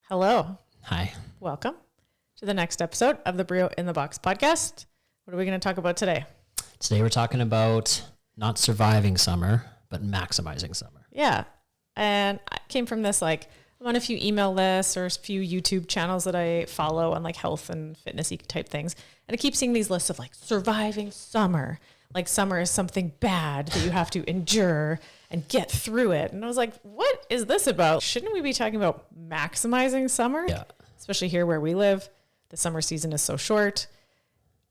Hello. Hi. Welcome to the next episode of the Brio in the Box podcast. What are we going to talk about today? Today we're talking about not surviving summer, but maximizing summer. Yeah. And I came from this, I'm on a few email lists or a few YouTube channels that I follow on health and fitnessy type things. And I keep seeing these lists of surviving summer. Like summer is something bad that you have to endure and get through it. And I was like, what is this about? Shouldn't we be talking about maximizing summer? Yeah. Especially here where we live. The summer season is so short.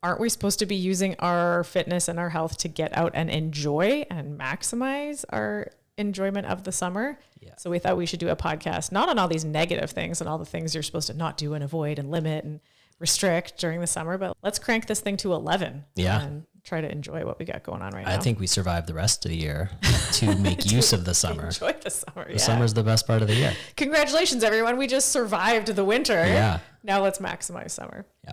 Aren't we supposed to be using our fitness and our health to get out and enjoy and maximize our enjoyment of the summer? Yeah. So we thought we should do a podcast, not on all these negative things and all the things you're supposed to not do and avoid and limit and restrict during the summer, but let's crank this thing to 11 and try to enjoy what we got going on right now. I think we survive the rest of the year to make use of the summer. Enjoy the summer. The summer's the best part of the year. Congratulations, everyone. We just survived the winter. Yeah. Now let's maximize summer. Yeah.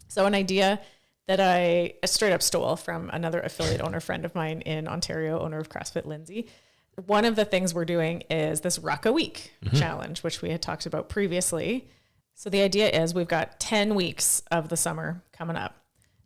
So an idea that I straight up stole from another affiliate owner friend of mine in Ontario, owner of CrossFit, Lindsay. One of the things we're doing is this Ruck a Week challenge, which we had talked about previously. So the idea is we've got 10 weeks of the summer coming up.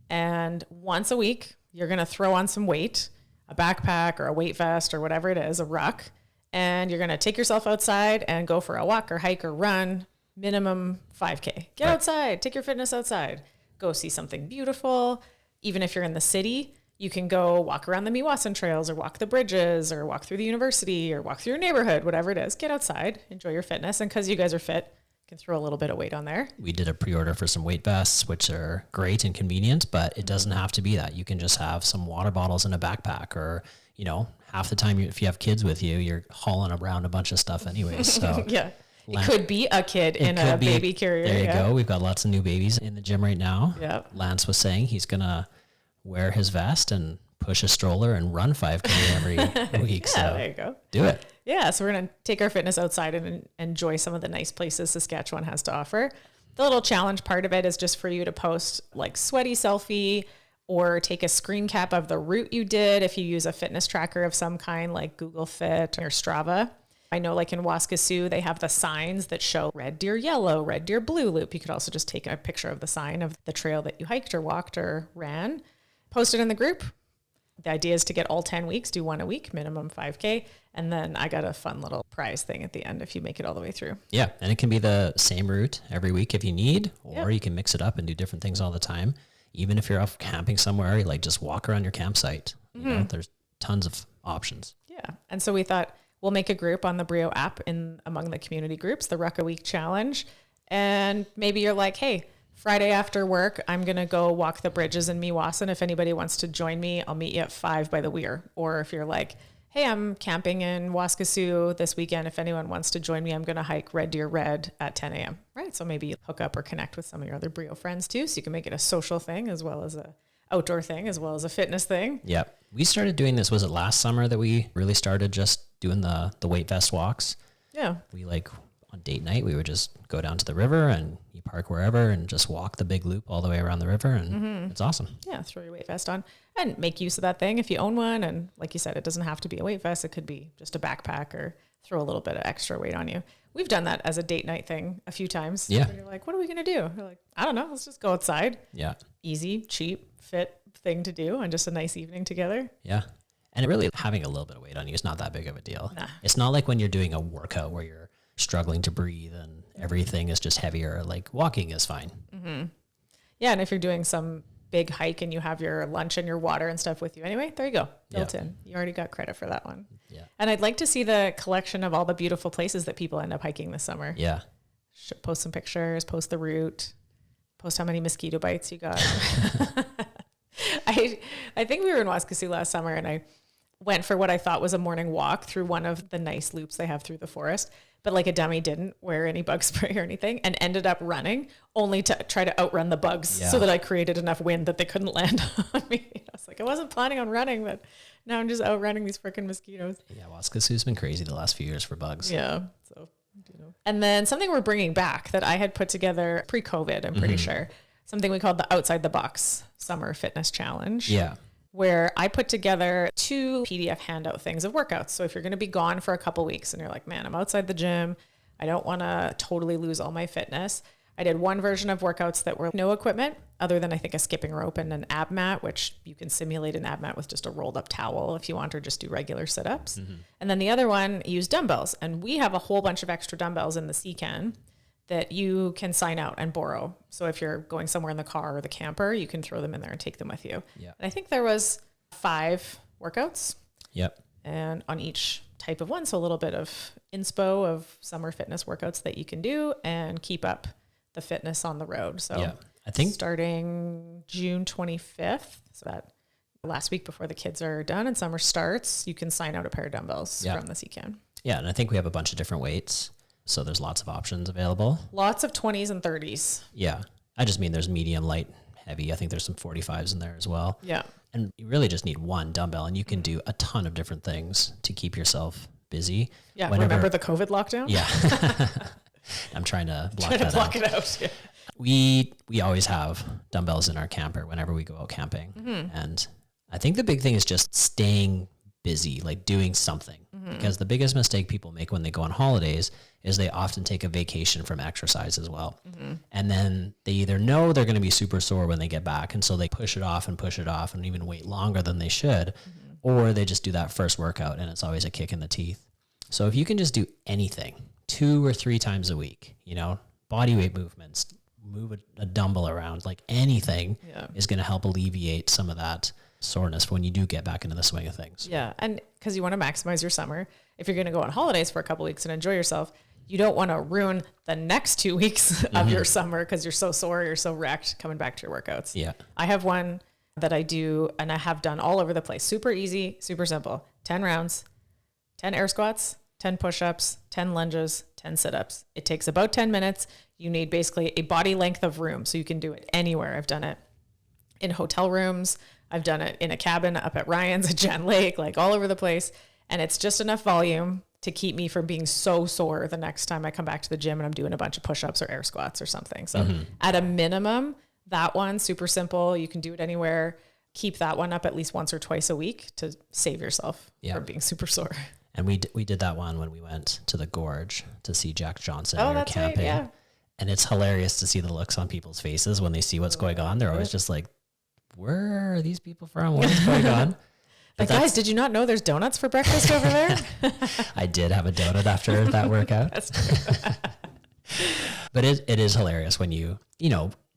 And once a week, you're going to throw on some weight, a backpack or a weight vest or whatever it is, a ruck. And you're going to take yourself outside and go for a walk or hike or run, minimum 5K. Get outside, take your fitness outside, go see something beautiful. Even if you're in the city, you can go walk around the Meewasin trails or walk the bridges or walk through the university or walk through your neighborhood, whatever it is. Get outside, enjoy your fitness. And because you guys are fit, can throw a little bit of weight on there. We did a pre-order for some weight vests, which are great and convenient, but it doesn't have to be that. You can just have some water bottles in a backpack or, half the time if you have kids with you, you're hauling around a bunch of stuff anyways. So yeah. It could be a kid in a baby carrier. There you go. We've got lots of new babies in the gym right now. Yeah. Lance was saying he's going to wear his vest and push a stroller and run 5K every week. Yeah, there you go. Do it. Yeah, so we're going to take our fitness outside and enjoy some of the nice places Saskatchewan has to offer. The little challenge part of it is just for you to post sweaty selfie or take a screen cap of the route you did if you use a fitness tracker of some kind like Google Fit or Strava. I know in Waskesiu, they have the signs that show red deer yellow, red deer blue loop. You could also just take a picture of the sign of the trail that you hiked or walked or ran, post it in the group. The idea is to get all 10 weeks, do one a week, minimum 5K. And then I got a fun little prize thing at the end if you make it all the way through. Yeah. And it can be the same route every week if you need, or you can mix it up and do different things all the time. Even if you're off camping somewhere, just walk around your campsite. There's tons of options. Yeah. And so we thought we'll make a group on the Brio app among the community groups, the Ruck a Week challenge. And maybe you're like, hey, Friday after work, I'm going to go walk the bridges in Meewasin. If anybody wants to join me, I'll meet you at 5 by the weir. Or if you're like, hey, I'm camping in Waskesiu this weekend. If anyone wants to join me, I'm going to hike Red Deer Red at 10 a.m. Right? So maybe you hook up or connect with some of your other Brio friends too. So you can make it a social thing as well as a outdoor thing, as well as a fitness thing. Yeah. We started doing this. Was it last summer that we really started just doing the weight vest walks? Yeah. We on date night, we would just go down to the river and you park wherever and just walk the big loop all the way around the river. And it's awesome. Yeah. Throw your weight vest on and make use of that thing if you own one. And like you said, it doesn't have to be a weight vest. It could be just a backpack or throw a little bit of extra weight on you. We've done that as a date night thing a few times. Yeah. You're like, what are we going to do? You're like, I don't know. Let's just go outside. Yeah. Easy, cheap, fit thing to do and just a nice evening together. Yeah. And really having a little bit of weight on you is not that big of a deal. Nah. It's not like when you're doing a workout where you're struggling to breathe and everything is just heavier. Walking is fine. Mm-hmm. Yeah. And if you're doing some big hike and you have your lunch and your water and stuff with you anyway, there you go. Built in. You already got credit for that one. Yeah. And I'd like to see the collection of all the beautiful places that people end up hiking this summer. Yeah. Post some pictures, post the route, post how many mosquito bites you got. I think we were in Waskesiu last summer and I went for what I thought was a morning walk through one of the nice loops they have through the forest, but like a dummy didn't wear any bug spray or anything and ended up running only to try to outrun the bugs so that I created enough wind that they couldn't land on me. I was like, I wasn't planning on running, but now I'm just outrunning these freaking mosquitoes. Yeah, Waskesiu's been crazy the last few years for bugs. Yeah, so, And then something we're bringing back that I had put together pre-COVID, I'm pretty sure, something we called the Outside the Box Summer Fitness Challenge. Yeah. Where I put together 2 PDF handout things of workouts. So if you're going to be gone for a couple weeks and you're like, man, I'm outside the gym, I don't want to totally lose all my fitness. I did one version of workouts that were no equipment other than I think a skipping rope and an ab mat, which you can simulate an ab mat with just a rolled up towel if you want, or just do regular sit-ups. And then the other one used dumbbells. And we have a whole bunch of extra dumbbells in the C-Can that you can sign out and borrow. So if you're going somewhere in the car or the camper, you can throw them in there and take them with you. Yeah. And I think there was 5 workouts. Yep. And on each type of one. So a little bit of inspo of summer fitness workouts that you can do and keep up the fitness on the road. So Yeah. I think starting June 25th, so that last week before the kids are done and summer starts, you can sign out a pair of dumbbells from the C-Can. Yeah. And I think we have a bunch of different weights. So there's lots of options available. Lots of 20s and 30s. Yeah. I just mean there's medium, light, heavy. I think there's some 45s in there as well. Yeah. And you really just need one dumbbell and you can do a ton of different things to keep yourself busy. Yeah. Remember the COVID lockdown? Yeah. I'm trying to block that block out. it out. Yeah. We always have dumbbells in our camper whenever we go out camping. And I think the big thing is just staying busy, like doing something. Because the biggest mistake people make when they go on holidays is they often take a vacation from exercise as well. And then they either know they're going to be super sore when they get back, and so they push it off and even wait longer than they should, or they just do that first workout and it's always a kick in the teeth. So if you can just do anything 2 or 3 times a week, body weight movements, move a dumbbell around, like anything is going to help alleviate some of that soreness when you do get back into the swing of things. Yeah. And because you want to maximize your summer, if you're going to go on holidays for a couple of weeks and enjoy yourself, you don't want to ruin the next 2 weeks of your summer because you're so sore, you're so wrecked coming back to your workouts. Yeah. I have one that I do and I have done all over the place. Super easy, super simple. 10 rounds, 10 air squats, 10 push-ups, 10 lunges, 10 sit-ups. It takes about 10 minutes. You need basically a body length of room, so you can do it anywhere. I've done it in hotel rooms. I've done it in a cabin up at Ryan's at Jan Lake, like all over the place. And it's just enough volume to keep me from being so sore the next time I come back to the gym and I'm doing a bunch of push-ups or air squats or something. So at a minimum, that one, super simple. You can do it anywhere. Keep that one up at least once or twice a week to save yourself from being super sore. And we did that one when we went to the Gorge to see Jack Johnson. Oh, we were that's camping. right, yeah. And it's hilarious to see the looks on people's faces when they see what's going on. They're always just like, where are these people from? What is going on? Like, guys, did you not know there's donuts for breakfast over there? I did have a donut after that workout. That's true. But it is hilarious when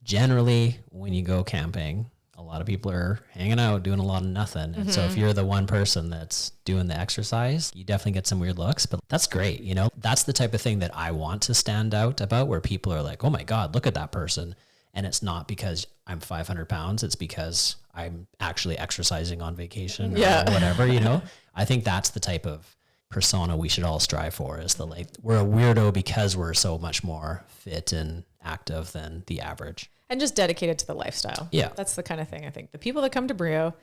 generally when you go camping, a lot of people are hanging out doing a lot of nothing. And so if you're the one person that's doing the exercise, you definitely get some weird looks, but that's great. That's the type of thing that I want to stand out about, where people are like, oh my God, look at that person. And it's not because I'm 500 pounds. It's because I'm actually exercising on vacation or whatever, I think that's the type of persona we should all strive for, is we're a weirdo because we're so much more fit and active than the average. And just dedicated to the lifestyle. Yeah. That's the kind of thing I think. The people that come to Brio,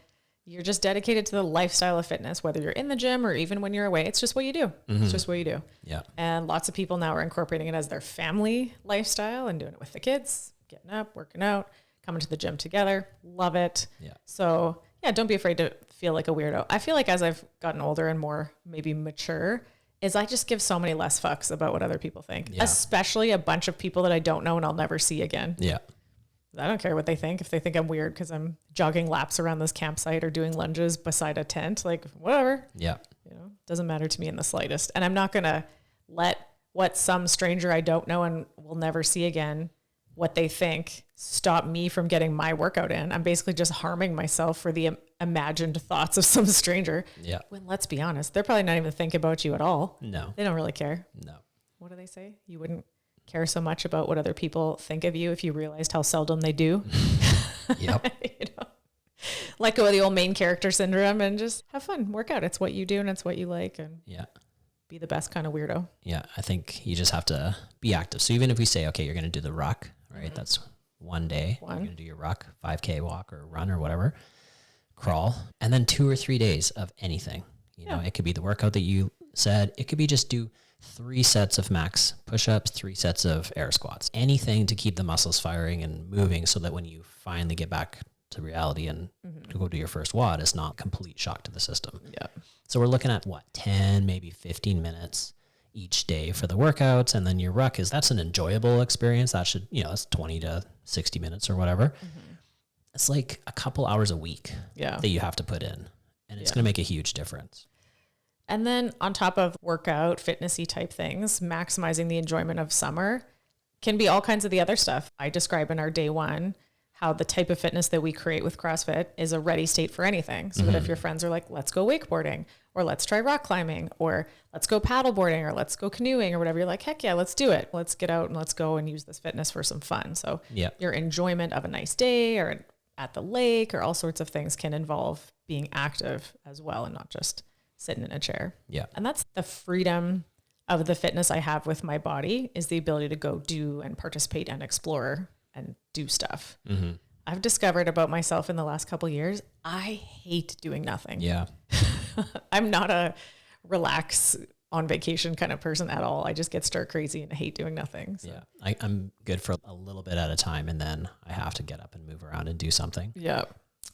you're just dedicated to the lifestyle of fitness, whether you're in the gym or even when you're away. It's just what you do. It's just what you do. Yeah. And lots of people now are incorporating it as their family lifestyle and doing it with the kids, getting up, working out, coming to the gym together. Love it. Yeah. So yeah, don't be afraid to feel like a weirdo. I feel like as I've gotten older and more maybe mature, is I just give so many less fucks about what other people think, especially a bunch of people that I don't know and I'll never see again. Yeah. I don't care what they think. If they think I'm weird because I'm jogging laps around this campsite or doing lunges beside a tent, like whatever. Yeah. Doesn't matter to me in the slightest. And I'm not going to let what some stranger I don't know and will never see again, what they think, stop me from getting my workout in. I'm basically just harming myself for the imagined thoughts of some stranger. Yeah. When let's be honest, they're probably not even thinking about you at all. No. They don't really care. No. What do they say? You wouldn't care so much about what other people think of you if you realized how seldom they do. Yep. Let go of the old main character syndrome and just have fun, work out. It's what you do and it's what you like, and be the best kind of weirdo. Yeah. I think you just have to be active. So even if we say, okay, you're going to do the ruck, right? That's one day. You're going to do your ruck, 5K walk or run or whatever, crawl, and then 2 or 3 days of anything. It could be the workout that you said. It could be just do 3 sets of max push-ups, 3 sets of air squats, anything to keep the muscles firing and moving so that when you finally get back to reality and to go do your first WOD, it's not complete shock to the system. Yeah. So we're looking at 10, maybe 15 minutes each day for the workouts. And then your ruck that's an enjoyable experience. That should, that's 20 to 60 minutes or whatever. It's like a couple hours a week that you have to put in, and it's going to make a huge difference. And then on top of workout, fitnessy type things, maximizing the enjoyment of summer can be all kinds of the other stuff. I describe in our day one how the type of fitness that we create with CrossFit is a ready state for anything. So that if your friends are like, let's go wakeboarding, or let's try rock climbing, or let's go paddleboarding, or let's go canoeing, or whatever, you're like, heck yeah, let's do it. Let's get out and let's go and use this fitness for some fun. So your enjoyment of a nice day or at the lake or all sorts of things can involve being active as well and not just sitting in a chair. Yeah. And that's the freedom of the fitness I have with my body, is the ability to go do and participate and explore and do stuff. I've discovered about myself in the last couple of years, I hate doing nothing. Yeah. I'm not a relax on vacation kind of person at all. I just get stir crazy and hate doing nothing. So. Yeah. I'm good for a little bit at a time, and then I have to get up and move around and do something. Yeah.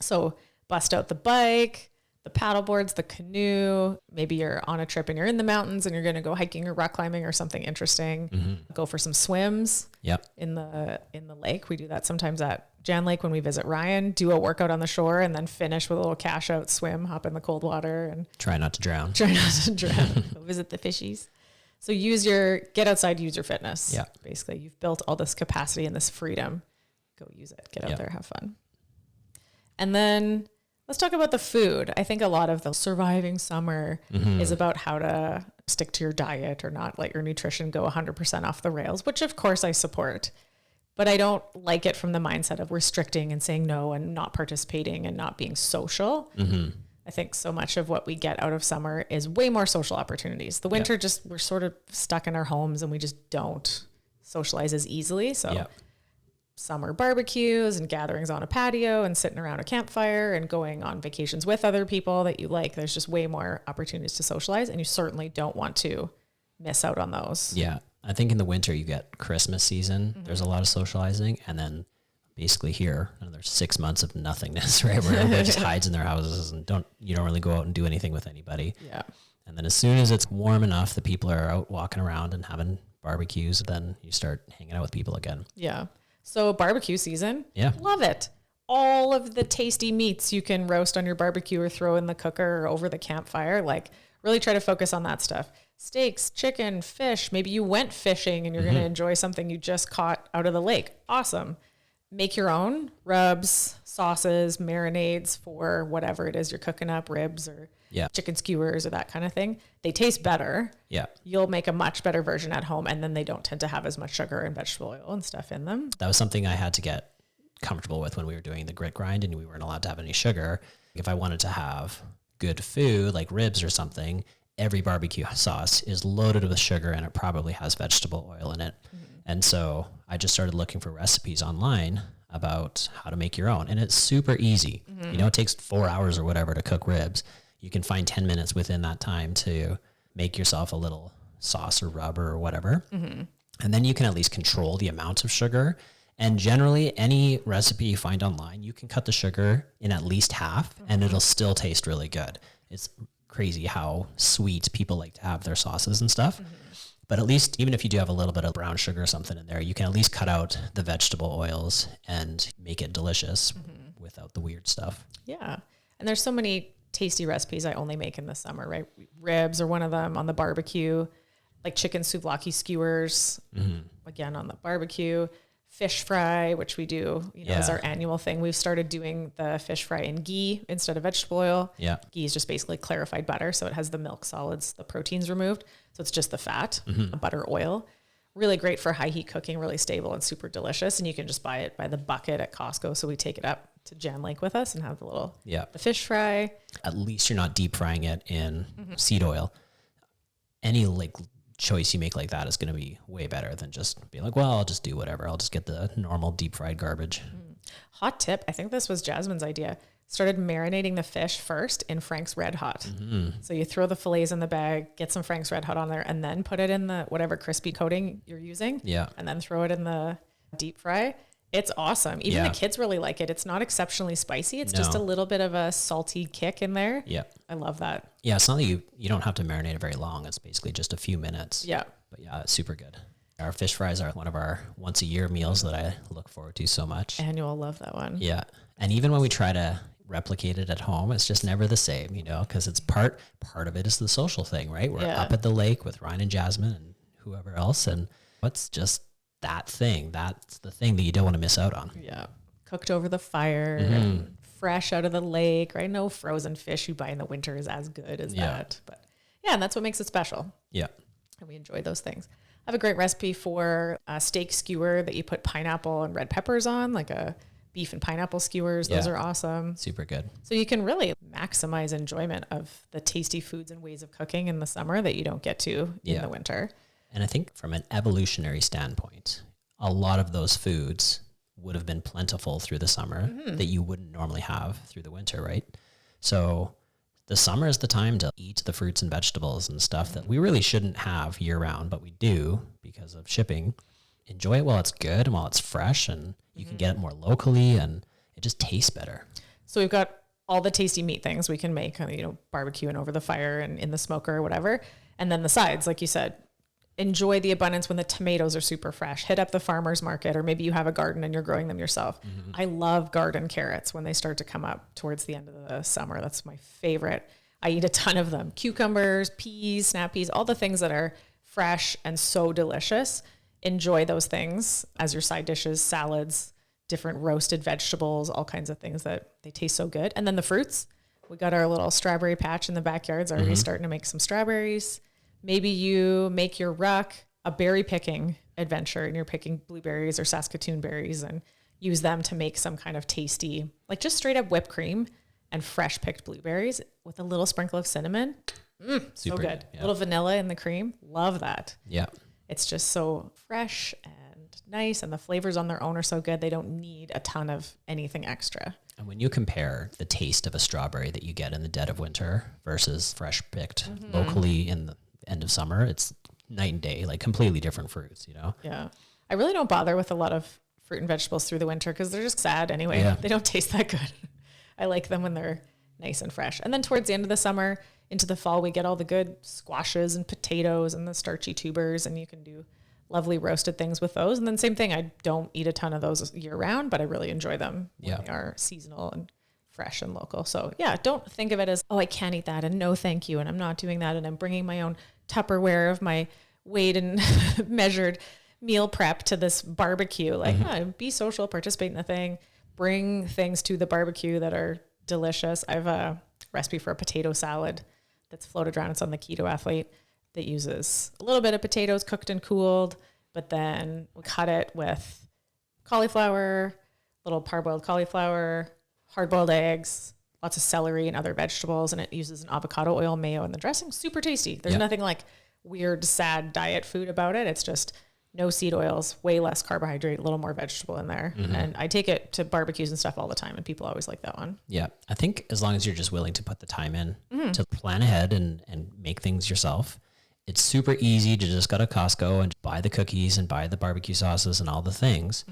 So bust out the bike, the paddle boards, the canoe. Maybe you're on a trip and you're in the mountains and you're going to go hiking or rock climbing or something interesting. Go for some swims in the lake. We do that sometimes at Jan Lake when we visit Ryan, do a workout on the shore and then finish with a little cash out swim, hop in the cold water and try not to drown. Go visit the fishies. So get outside, use your fitness. Yeah. Basically, you've built all this capacity and this freedom. Go use it. Get out there, have fun. And then let's talk about the food. I think a lot of the surviving summer is about how to stick to your diet or not let your nutrition go 100% off the rails, which of course I support. But I don't like it from the mindset of restricting and saying no and not participating and not being social. I think so much of what we get out of summer is way more social opportunities. The winter, we're sort of stuck in our homes and we just don't socialize as easily. So summer barbecues and gatherings on a patio and sitting around a campfire and going on vacations with other people that you like, there's just way more opportunities to socialize, and you certainly don't want to miss out on those. Yeah. I think in the winter you get Christmas season. There's a lot of socializing, and then basically here, there's 6 months of nothingness, right? Where everybody just hides in their houses and you don't really go out and do anything with anybody. Yeah. And then as soon as it's warm enough that people are out walking around and having barbecues, then you start hanging out with people again. Yeah. So barbecue season. Yeah. Love it. All of the tasty meats you can roast on your barbecue or throw in the cooker or over the campfire. Like, really try to focus on that stuff. Steaks, chicken, fish. Maybe you went fishing and you're going to enjoy something you just caught out of the lake. Awesome. Make your own rubs, sauces, marinades for whatever it is you're cooking up, ribs or chicken skewers or that kind of thing. They taste better. Yeah. You'll make a much better version at home, and then they don't tend to have as much sugar and vegetable oil and stuff in them. That was something I had to get comfortable with when we were doing the grit grind and we weren't allowed to have any sugar. If I wanted to have good food like ribs or something, every barbecue sauce is loaded with sugar and it probably has vegetable oil in it. And so I just started looking for recipes online about how to make your own. And it's super easy. It takes 4 hours or whatever to cook ribs. You can find 10 minutes within that time to make yourself a little sauce or rub or whatever. And then you can at least control the amount of sugar. And generally, any recipe you find online, you can cut the sugar in at least half and it'll still taste really good. It's crazy how sweet people like to have their sauces and stuff. But at least, even if you do have a little bit of brown sugar or something in there, you can at least cut out the vegetable oils and make it delicious without the weird stuff. Yeah. And there's so many tasty recipes I only make in the summer, right? Ribs are one of them on the barbecue, like chicken souvlaki skewers, again, on the barbecue. Fish fry, which we do, as our annual thing. We've started doing the fish fry in ghee instead of vegetable oil. Yeah. Ghee is just basically clarified butter. So it has the milk solids, the proteins removed. So it's just the fat, butter, oil. Really great for high heat cooking, really stable and super delicious. And you can just buy it by the bucket at Costco. So we take it up to Jan Lake with us and have the fish fry. At least you're not deep frying it in seed oil. Any choice you make like that is going to be way better than just being like, well, I'll just do whatever. I'll just get the normal deep fried garbage. Hot tip. I think this was Jasmine's idea. Started marinating the fish first in Frank's Red Hot. So you throw the fillets in the bag, get some Frank's Red Hot on there, and then put it in the whatever crispy coating you're using. Yeah. And then throw it in the deep fry. It's awesome. Even Yeah. the kids really like it. It's not exceptionally spicy. It's No. just a little bit of a salty kick in there. Yeah. I love that. Yeah. It's not that you don't have to marinate it very long. It's basically just a few minutes. Yeah. But yeah, it's super good. Our fish fries are one of our once a year meals that I look forward to so much. Annual, love that one. Yeah. And even when we try to replicate it at home, it's just never the same, you know, because it's part of it is the social thing, right? We're up at the lake with Ryan and Jasmine and whoever else. And what's just that thing? That's the thing that you don't want to miss out on. Yeah. Cooked over the fire, and fresh out of the lake, right? No frozen fish you buy in the winter is as good as that. But yeah, and that's what makes it special. Yeah. And we enjoy those things. I have a great recipe for a steak skewer that you put pineapple and red peppers on, like a beef and pineapple skewers. Those are awesome. Super good. So you can really maximize enjoyment of the tasty foods and ways of cooking in the summer that you don't get to in the winter. And I think from an evolutionary standpoint, a lot of those foods would have been plentiful through the summer that you wouldn't normally have through the winter, right? So the summer is the time to eat the fruits and vegetables and stuff that we really shouldn't have year round, but we do because of shipping. Enjoy it while it's good and while it's fresh, and you can get it more locally, and it just tastes better. So we've got all the tasty meat things we can make, you know, barbecuing over the fire and in the smoker or whatever. And then the sides, like you said, enjoy the abundance when the tomatoes are super fresh. Hit up the farmer's market, or maybe you have a garden and you're growing them yourself. I love garden carrots when they start to come up towards the end of the summer. That's my favorite. I eat a ton of them. Cucumbers, peas, snap peas, all the things that are fresh and so delicious. Enjoy those things as your side dishes, salads, different roasted vegetables, all kinds of things that they taste so good. And then the fruits, we got our little strawberry patch in the backyard's already starting to make some strawberries. Maybe you make your ruck a berry picking adventure and you're picking blueberries or Saskatoon berries and use them to make some kind of tasty, like just straight up whipped cream and fresh picked blueberries with a little sprinkle of cinnamon. So good. Yeah. Little vanilla in the cream. Love that. Yeah. It's just so fresh and nice, and the flavors on their own are so good. They don't need a ton of anything extra. And when you compare the taste of a strawberry that you get in the dead of winter versus fresh picked locally in the end of summer, it's night and day, like completely different fruits, you know? Yeah. I really don't bother with a lot of fruit and vegetables through the winter because they're just sad anyway. Yeah. They don't taste that good. I like them when they're nice and fresh. And then towards the end of the summer into the fall, we get all the good squashes and potatoes and the starchy tubers, and you can do lovely roasted things with those. And then same thing, I don't eat a ton of those year round, but I really enjoy them when they are seasonal and fresh and local. So yeah, don't think of it as, oh, I can't eat that and no thank you, and I'm not doing that, and I'm bringing my own Tupperware of my weighed and measured meal prep to this barbecue. Like, be social, participate in the thing, bring things to the barbecue that are delicious. I have a recipe for a potato salad that's floated around. It's on the Keto Athlete, that uses a little bit of potatoes cooked and cooled, but then we cut it with cauliflower, little parboiled cauliflower, hard-boiled eggs, lots of celery and other vegetables, and it uses an avocado oil mayo in the dressing. Super tasty. There's nothing like weird, sad diet food about it. It's just no seed oils, way less carbohydrate, a little more vegetable in there. And I take it to barbecues and stuff all the time, and people always like that one. Yeah. I think as long as you're just willing to put the time in to plan ahead and make things yourself, it's super easy to just go to Costco and buy the cookies and buy the barbecue sauces and all the things.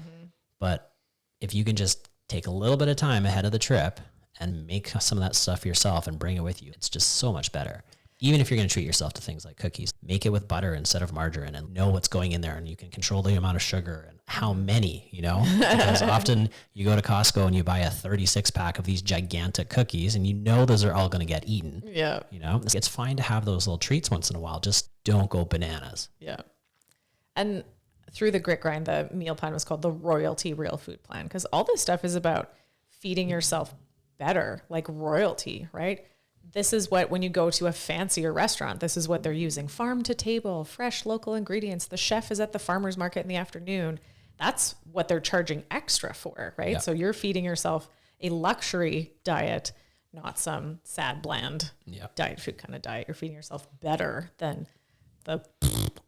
But if you can just take a little bit of time ahead of the trip and make some of that stuff yourself and bring it with you, it's just so much better. Even if you're going to treat yourself to things like cookies, make it with butter instead of margarine and know what's going in there, and you can control the amount of sugar and how many, you know, because often you go to Costco and you buy a 36 pack of these gigantic cookies and you know those are all going to get eaten. Yeah. You know, it's fine to have those little treats once in a while. Just don't go bananas. Yeah. And through the grit grind, the meal plan was called the Royalty Real Food Plan, because all this stuff is about feeding yourself better, like royalty, right? This is what, when you go to a fancier restaurant, this is what they're using. Farm to table, fresh local ingredients. The chef is at the farmer's market in the afternoon. That's what they're charging extra for, right? Yeah. So you're feeding yourself a luxury diet, not some sad, bland diet food kind of diet. You're feeding yourself better than the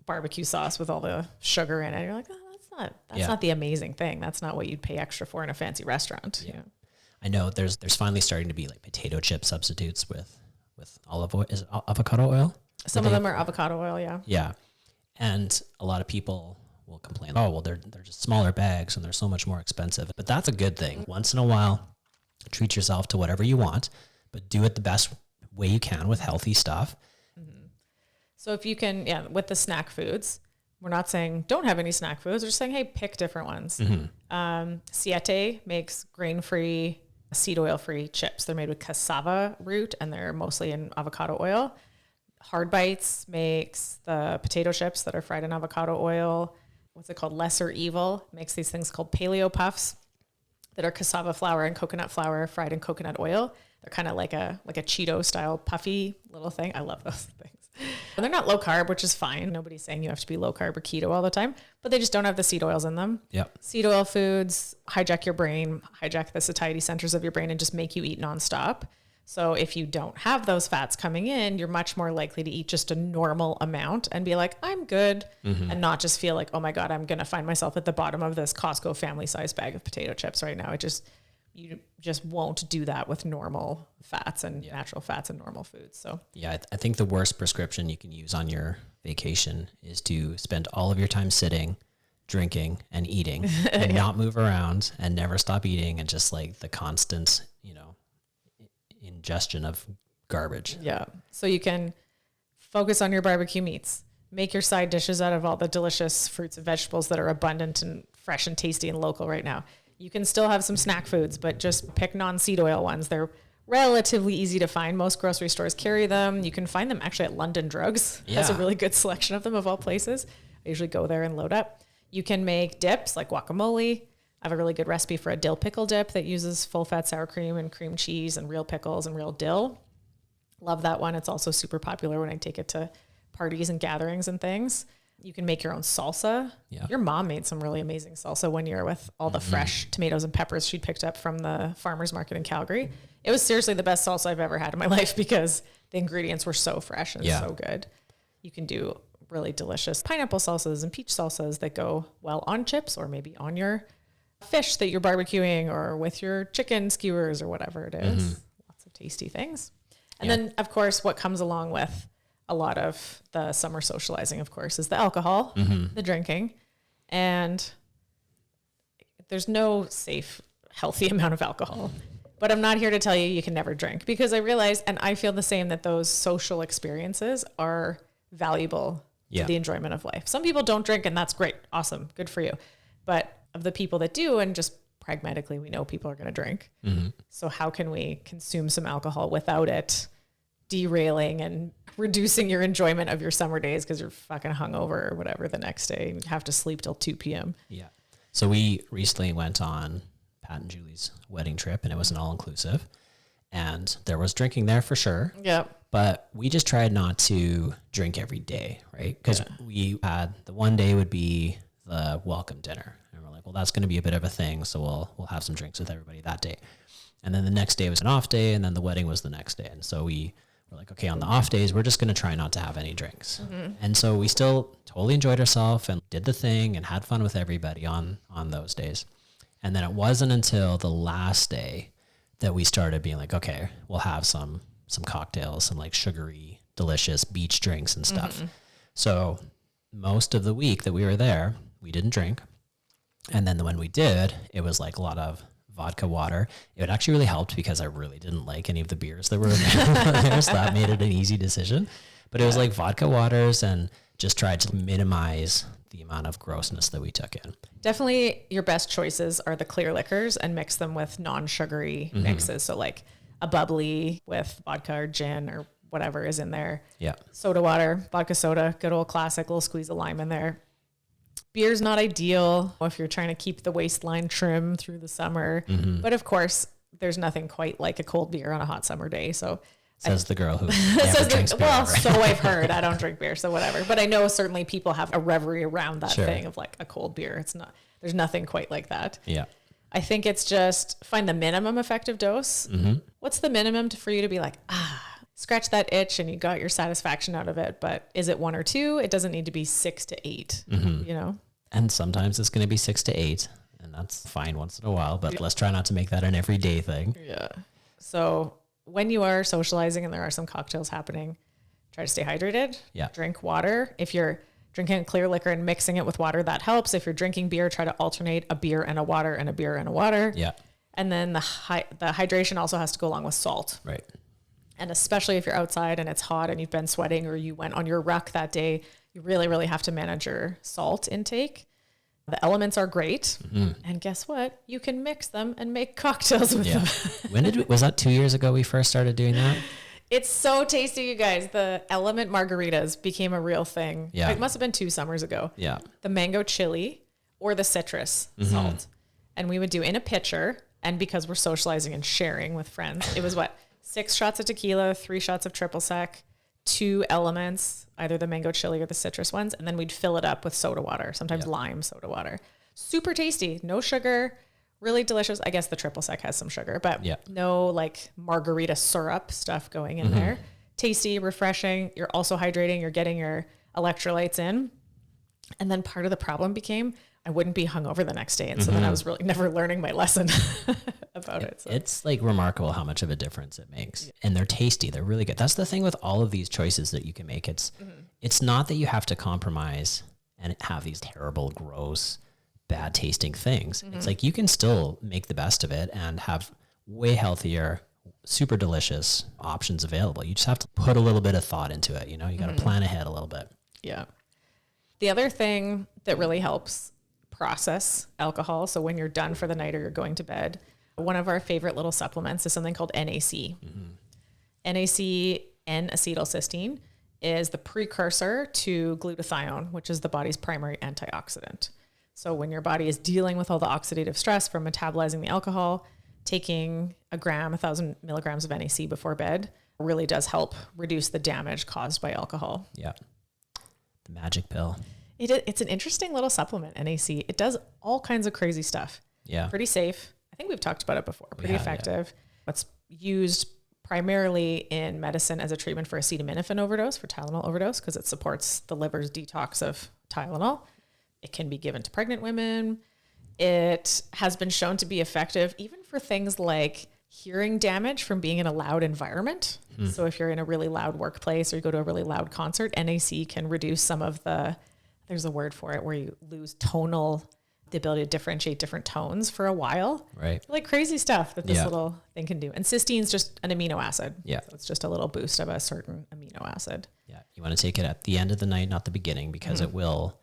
barbecue sauce with all the sugar in it. You're like, oh, that's not the amazing thing. That's not what you'd pay extra for in a fancy restaurant. Yeah. I know there's finally starting to be like potato chip substitutes with olive oil. Is it avocado oil? Some of them are avocado oil, yeah. Yeah. And a lot of people will complain, oh, well, they're just smaller bags and they're so much more expensive. But that's a good thing. Once in a while, treat yourself to whatever you want, but do it the best way you can with healthy stuff. So if you can, with the snack foods, we're not saying don't have any snack foods. We're just saying, hey, pick different ones. Siete makes grain-free, seed oil-free chips. They're made with cassava root, and they're mostly in avocado oil. Hard Bites makes the potato chips that are fried in avocado oil. What's it called? Lesser Evil makes these things called paleo puffs that are cassava flour and coconut flour fried in coconut oil. They're kind of like a Cheeto style puffy little thing. I love those things. And they're not low carb, which is fine. Nobody's saying you have to be low carb or keto all the time, but they just don't have the seed oils in them. Yep. Seed oil foods hijack your brain, hijack the satiety centers of your brain, and just make you eat nonstop. So if you don't have those fats coming in, you're much more likely to eat just a normal amount and be like, I'm good, and not just feel like, oh my God, I'm going to find myself at the bottom of this Costco family size bag of potato chips right now. You just won't do that with normal fats and natural fats and normal foods. So yeah, I think the worst prescription you can use on your vacation is to spend all of your time sitting, drinking, and eating, and not move around and never stop eating, and just like the constant, ingestion of garbage. Yeah. So you can focus on your barbecue meats, make your side dishes out of all the delicious fruits and vegetables that are abundant and fresh and tasty and local right now. You can still have some snack foods, but just pick non-seed oil ones. They're relatively easy to find. Most grocery stores carry them. You can find them actually at London Drugs. Yeah. Has a really good selection of them of all places. I usually go there and load up. You can make dips like guacamole. I have a really good recipe for a dill pickle dip that uses full fat sour cream and cream cheese and real pickles and real dill. Love that one. It's also super popular when I take it to parties and gatherings and things. You can make your own salsa. Yeah. Your mom made some really amazing salsa one year with all the fresh tomatoes and peppers she'd picked up from the farmer's market in Calgary. It was seriously the best salsa I've ever had in my life because the ingredients were so fresh and so good. You can do really delicious pineapple salsas and peach salsas that go well on chips or maybe on your fish that you're barbecuing or with your chicken skewers or whatever it is. Lots of tasty things. And then, of course, what comes along with a lot of the summer socializing, of course, is the alcohol, the drinking. And there's no safe, healthy amount of alcohol. But I'm not here to tell you you can never drink, because I realize, and I feel the same, that those social experiences are valuable to the enjoyment of life. Some people don't drink, and that's great. Awesome. Good for you. But of the people that do, and just pragmatically, we know people are going to drink. So how can we consume some alcohol without it derailing and reducing your enjoyment of your summer days because you're fucking hungover or whatever the next day and you have to sleep till 2 p.m. Yeah. So we recently went on Pat and Julie's wedding trip, and it was an all-inclusive, and there was drinking there for sure. Yep. But we just tried not to drink every day, right? Because we had the one day would be the welcome dinner, and we're like, well, that's going to be a bit of a thing, so we'll have some drinks with everybody that day. And then the next day was an off day, and then the wedding was the next day. And so we were like, okay, on the off days, we're just going to try not to have any drinks. And so we still totally enjoyed ourselves and did the thing and had fun with everybody on those days. And then it wasn't until the last day that we started being like, okay, we'll have some cocktails, some like sugary, delicious beach drinks and stuff. So most of the week that we were there, we didn't drink. And then when we did, it was like a lot of vodka water. It actually really helped because I really didn't like any of the beers that were there, so that made it an easy decision. But it was like vodka waters, and just tried to minimize the amount of grossness that we took in. Definitely your best choices are the clear liquors, and mix them with non-sugary mixes. So like a bubbly with vodka or gin or whatever is in there. Yeah. Soda water, vodka soda, good old classic, little squeeze of lime in there. Beer's not ideal if you're trying to keep the waistline trim through the summer. But of course, there's nothing quite like a cold beer on a hot summer day. So says the girl who never drinks beer. Well, so I've heard. I don't drink beer, so whatever. But I know certainly people have a reverie around that thing of like a cold beer. It's not, there's nothing quite like that. Yeah. I think it's just find the minimum effective dose. What's the minimum for you to be like, scratch that itch and you got your satisfaction out of it? But is it 1 or 2? It doesn't need to be 6 to 8, you know? And sometimes it's going to be 6 to 8, and that's fine once in a while, but let's try not to make that an everyday thing. Yeah. So when you are socializing and there are some cocktails happening, try to stay hydrated. Yeah. Drink water. If you're Drinking a clear liquor and mixing it with water, that helps. If you're drinking beer, try to alternate a beer and a water and a beer and a water. Yeah. And then the hydration also has to go along with salt. Right. And especially if you're outside and it's hot and you've been sweating or you went on your ruck that day, you really, really have to manage your salt intake. The elements are great. And guess what? You can mix them and make cocktails with them. Was that 2 years ago we first started doing that? It's so tasty, you guys. The element margaritas became a real thing. Yeah. It must have been 2 summers ago. Yeah. The mango chili or the citrus salt. And we would do in a pitcher. And because we're socializing and sharing with friends, it was 6 shots of tequila, 3 shots of triple sec, 2 elements, either the mango chili or the citrus ones. And then we'd fill it up with soda water, sometimes lime soda water. Super tasty. No sugar. Really delicious. I guess the triple sec has some sugar, but no like margarita syrup stuff going in there. Tasty, refreshing. You're also hydrating. You're getting your electrolytes in. And then part of the problem became I wouldn't be hungover the next day. And so then I was really never learning my lesson about it. So. It's like remarkable how much of a difference it makes. And they're tasty. They're really good. That's the thing with all of these choices that you can make. It's not that you have to compromise and have these terrible, gross, bad tasting things. It's like you can still make the best of it and have way healthier, super delicious options available. You just have to put a little bit of thought into it. You got to plan ahead a little bit. Yeah. The other thing that really helps process alcohol, so when you're done for the night or you're going to bed, one of our favorite little supplements is something called NAC. NAC, N-acetylcysteine, is the precursor to glutathione, which is the body's primary antioxidant. So when your body is dealing with all the oxidative stress from metabolizing the alcohol, taking 1,000 milligrams of NAC before bed really does help reduce the damage caused by alcohol. Yeah. The magic pill. It's an interesting little supplement, NAC. It does all kinds of crazy stuff. Yeah. Pretty safe. I think we've talked about it before. Pretty effective. Yeah. It's used primarily in medicine as a treatment for acetaminophen overdose, for Tylenol overdose, because it supports the liver's detox of Tylenol. It can be given to pregnant women. It has been shown to be effective even for things like hearing damage from being in a loud environment. So if you're in a really loud workplace or you go to a really loud concert, NAC can reduce some of there's a word for it where you lose the ability to differentiate different tones for a while. Right. Like crazy stuff that this little thing can do. And cysteine is just an amino acid. Yeah. So it's just a little boost of a certain amino acid. Yeah. You want to take it at the end of the night, not the beginning, because it will,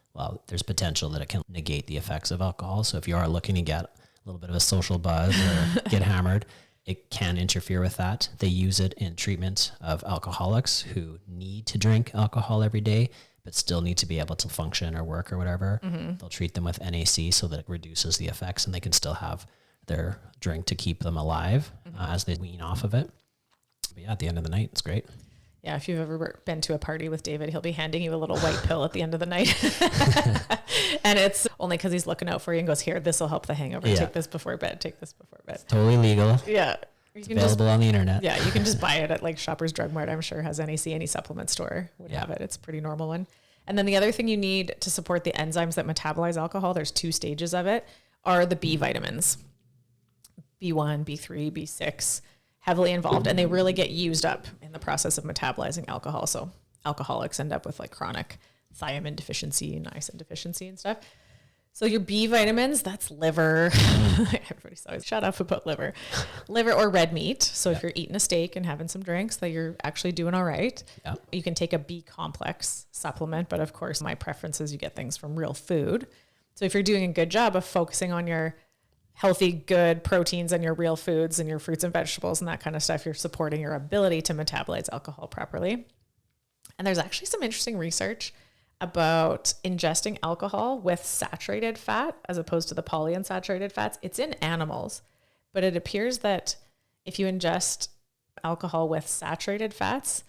there's potential that it can negate the effects of alcohol. So if you are looking to get a little bit of a social buzz or get hammered, it can interfere with that. They use it in treatment of alcoholics who need to drink alcohol every day, but still need to be able to function or work or whatever. They'll treat them with NAC so that it reduces the effects and they can still have their drink to keep them alive as they wean off of it. But yeah, at the end of the night, it's great. Yeah, if you've ever been to a party with David, he'll be handing you a little white pill at the end of the night. And it's only because he's looking out for you and goes, here, this will help the hangover. Yeah. Take this before bed. Take this before bed. It's totally legal. Yeah. It's available on the internet. Yeah, you can just buy it at like Shoppers Drug Mart. I'm sure has NAC, any supplement store would have it. It's a pretty normal one. And then the other thing you need to support the enzymes that metabolize alcohol, there's 2 stages of it, are the B vitamins. B1, B3, B6, heavily involved. And they really get used up in the process of metabolizing alcohol. So alcoholics end up with like chronic thiamine deficiency, niacin deficiency and stuff. So your B vitamins, that's liver. Everybody's always shut up about liver. Liver or red meat. So if you're eating a steak and having some drinks, that you're actually doing all right. You can take a B complex supplement, but of course my preference is you get things from real food. So if you're doing a good job of focusing on your healthy, good proteins and your real foods and your fruits and vegetables and that kind of stuff, you're supporting your ability to metabolize alcohol properly. And there's actually some interesting research about ingesting alcohol with saturated fat as opposed to the polyunsaturated fats. It's in animals, but it appears that if you ingest alcohol with saturated fats,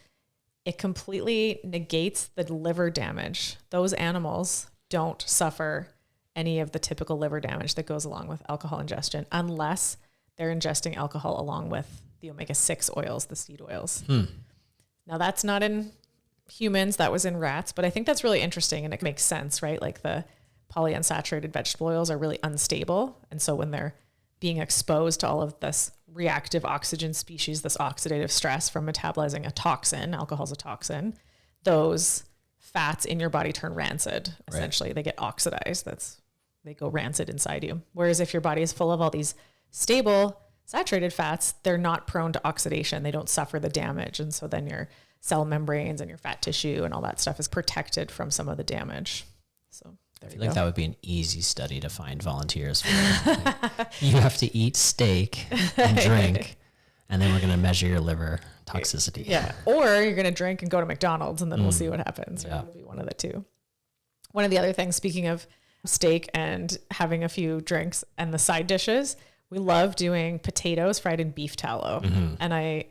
it completely negates the liver damage. Those animals don't suffer any of the typical liver damage that goes along with alcohol ingestion unless they're ingesting alcohol along with the omega-6 oils, the seed oils. Now that's not in humans, that was in rats, but I think that's really interesting and it makes sense, right? Like the polyunsaturated vegetable oils are really unstable. And so when they're being exposed to all of this reactive oxygen species, this oxidative stress from metabolizing a toxin, alcohol's a toxin, those fats in your body turn rancid. Essentially, they get oxidized. They go rancid inside you. Whereas if your body is full of all these stable saturated fats, they're not prone to oxidation. They don't suffer the damage. And so then your cell membranes and your fat tissue and all that stuff is protected from some of the damage. So there you go. Like that would be an easy study to find volunteers for. Like, you have to eat steak and drink, and then we're going to measure your liver toxicity. Yeah. Or you're going to drink and go to McDonald's, and then we'll see what happens. Yeah. It'll be one of the two. One of the other things, speaking of steak and having a few drinks and the side dishes, we love doing potatoes fried in beef tallow. And I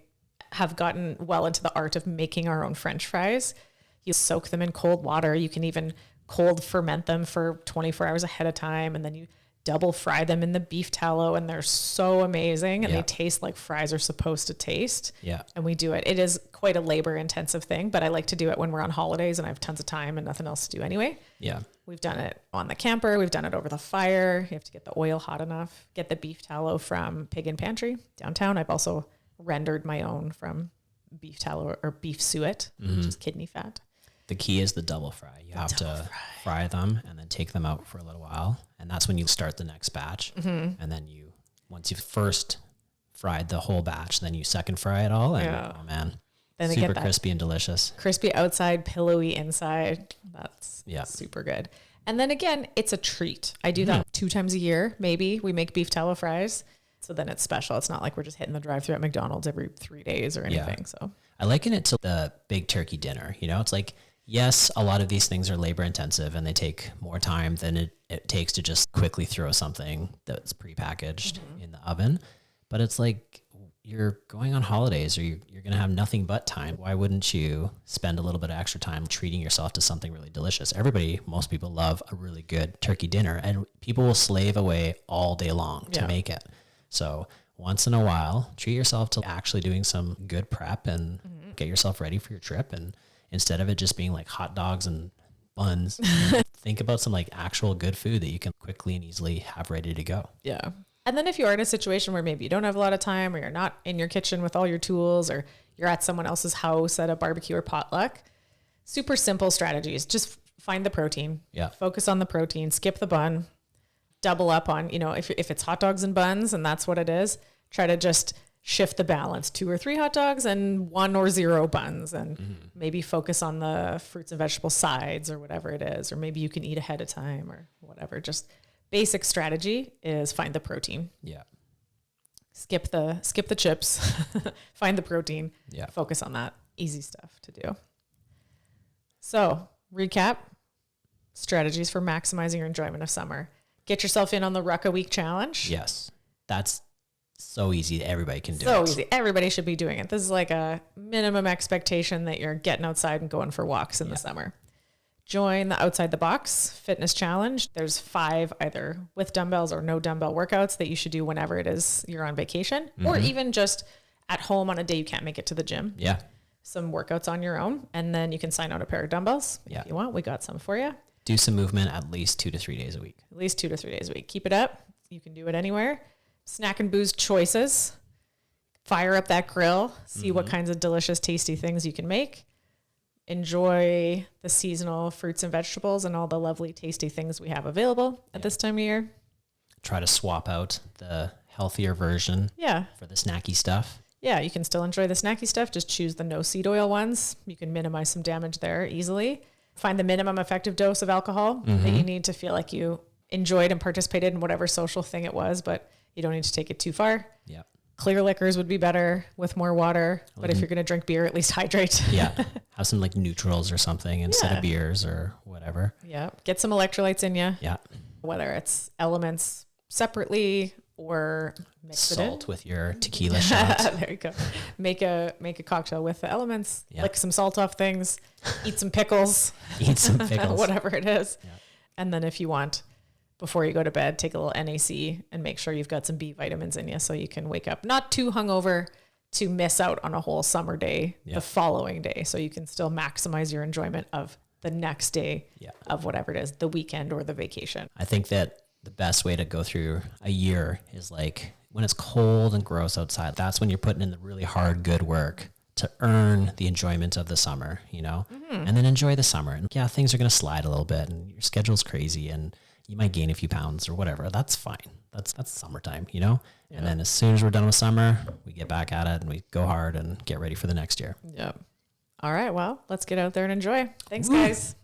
have gotten well into the art of making our own French fries. You soak them in cold water. You can even cold ferment them for 24 hours ahead of time. And then you double fry them in the beef tallow, and they're so amazing. And they taste like fries are supposed to taste. Yeah. And we do it. It is quite a labor intensive thing, but I like to do it when we're on holidays and I have tons of time and nothing else to do anyway. Yeah. We've done it on the camper. We've done it over the fire. You have to get the oil hot enough. Get the beef tallow from Pig and Pantry downtown. I've also rendered my own from beef tallow or beef suet, which is kidney fat. The key is the double fry. You have to fry them and then take them out for a little while. And that's when you start the next batch. And then once you've first fried the whole batch, then you second fry it all. And oh man, then super crispy and delicious. Crispy outside, pillowy inside. That's super good. And then again, it's a treat. I do that 2 times a year. Maybe we make beef tallow fries. So then it's special. It's not like we're just hitting the drive-thru at McDonald's every 3 days or anything. So I liken it to the big turkey dinner. You know, it's like, yes, a lot of these things are labor intensive and they take more time than it takes to just quickly throw something that's prepackaged in the oven. But it's like you're going on holidays or you're going to have nothing but time. Why wouldn't you spend a little bit of extra time treating yourself to something really delicious? Most people love a really good turkey dinner, and people will slave away all day long to make it. So once in a while, treat yourself to actually doing some good prep and get yourself ready for your trip. And instead of it just being like hot dogs and buns, think about some like actual good food that you can quickly and easily have ready to go. Yeah. And then if you are in a situation where maybe you don't have a lot of time, or you're not in your kitchen with all your tools, or you're at someone else's house at a barbecue or potluck, super simple strategies. Just find the protein. Yeah. Focus on the protein. Skip the bun. Double up on, if it's hot dogs and buns and that's what it is, try to just shift the balance, 2 or 3 hot dogs and 1 or 0 buns, and maybe focus on the fruits and vegetable sides or whatever it is, or maybe you can eat ahead of time or whatever. Just basic strategy is find the protein. Yeah. Skip the chips, find the protein, focus on that. Easy stuff to do. So recap, strategies for maximizing your enjoyment of summer. Get yourself in on the Ruck a Week challenge. Yes. That's so easy. Everybody can do it. So easy. Everybody should be doing it. This is like a minimum expectation that you're getting outside and going for walks in the summer. Join the Outside the Box Fitness Challenge. There's 5 either with dumbbells or no dumbbell workouts that you should do whenever it is you're on vacation, or even just at home on a day you can't make it to the gym. Yeah. Some workouts on your own, and then you can sign out a pair of dumbbells if you want. We got some for you. Do some movement at least 2 to 3 days a week. At least 2 to 3 days a week. Keep it up. You can do it anywhere. Snack and booze choices. Fire up that grill. See what kinds of delicious, tasty things you can make. Enjoy the seasonal fruits and vegetables and all the lovely, tasty things we have available at this time of year. Try to swap out the healthier version for the snacky stuff. Yeah, you can still enjoy the snacky stuff. Just choose the no seed oil ones. You can minimize some damage there easily. Find the minimum effective dose of alcohol that you need to feel like you enjoyed and participated in whatever social thing it was, but you don't need to take it too far. Yeah. Clear liquors would be better with more water, but if you're going to drink beer, at least hydrate. Yeah. Have some like neutrals or something instead of beers or whatever. Yeah. Get some electrolytes in you. Yeah. Whether it's elements separately or mix salt with your tequila shot. There you go. Make a cocktail with the elements. Lick some salt off things. Eat some pickles. Whatever it is. Yeah. And then if you want, before you go to bed, take a little NAC and make sure you've got some B vitamins in you so you can wake up not too hungover to miss out on a whole summer day the following day. So you can still maximize your enjoyment of the next day of whatever it is, the weekend or the vacation. I think that the best way to go through a year is like when it's cold and gross outside. That's when you're putting in the really hard, good work to earn the enjoyment of the summer, you know, and then enjoy the summer. And yeah, things are going to slide a little bit and your schedule's crazy and you might gain a few pounds or whatever. That's fine. That's summertime, you know? Yeah. And then as soon as we're done with summer, we get back at it and we go hard and get ready for the next year. Yep. All right. Well, let's get out there and enjoy. Thanks, guys.